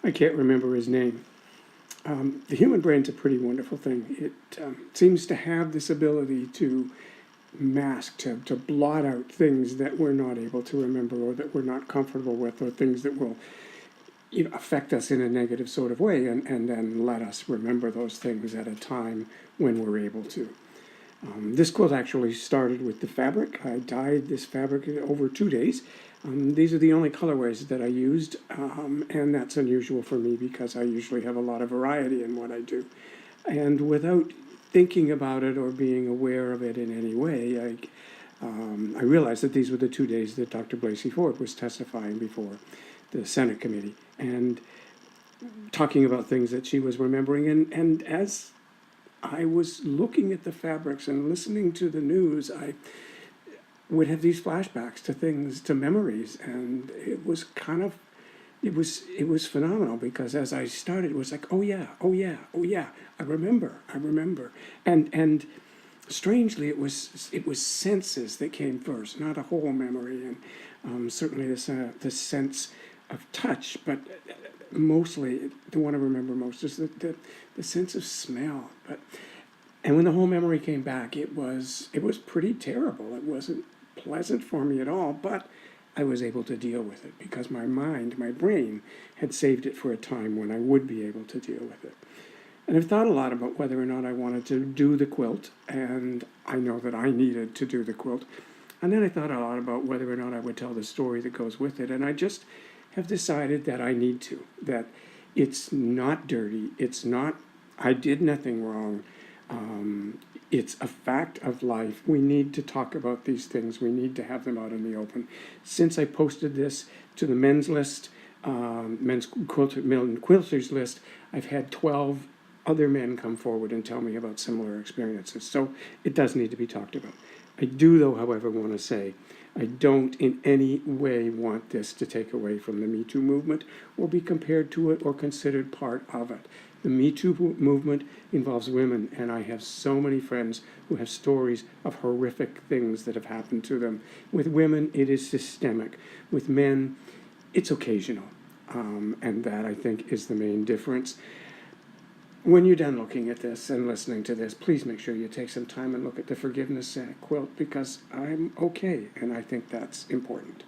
I can't remember his name. The human brain's a pretty wonderful thing. It seems to have this ability to mask, to blot out things that we're not able to remember or that we're not comfortable with, or things that will affect us in a negative sort of way, and then let us remember those things at a time when we're able to. This quilt actually started with the fabric. I dyed this fabric over 2 days. These are the only colorways that I used, and that's unusual for me because I usually have a lot of variety in what I do. And without thinking about it or being aware of it in any way, I realized that these were the 2 days that Dr. Blasey Ford was testifying before the Senate committee and talking about things that she was remembering. And as I was looking at the fabrics and listening to the news, I would have these flashbacks to things, to memories, and it was kind of, it was phenomenal, because as I started, it was like, oh yeah, I remember, and strangely, it was senses that came first, not a whole memory, and certainly this sense of touch, but mostly the one I remember most is the sense of smell. And when the whole memory came back, it was pretty terrible. It wasn't pleasant for me at all, but I was able to deal with it because my brain had saved it for a time when I would be able to deal with it. And I've thought a lot about whether or not I wanted to do the quilt, and I know that I needed to do the quilt. And then I thought a lot about whether or not I would tell the story that goes with it, and I just have decided that I need to, that it's not dirty, I did nothing wrong. It's a fact of life. We need to talk about these things. We need to have them out in the open. Since I posted this to the men's list, men's quilters list, I've had 12 other men come forward and tell me about similar experiences. So it does need to be talked about. I do, though, however, want to say, I don't in any way want this to take away from the Me Too movement or be compared to it or considered part of it. The Me Too movement involves women, and I have so many friends who have stories of horrific things that have happened to them. With women, it is systemic. With men, it's occasional. And that, I think, is the main difference. When you're done looking at this and listening to this, please make sure you take some time and look at the Forgiveness quilt, because I'm okay, and I think that's important.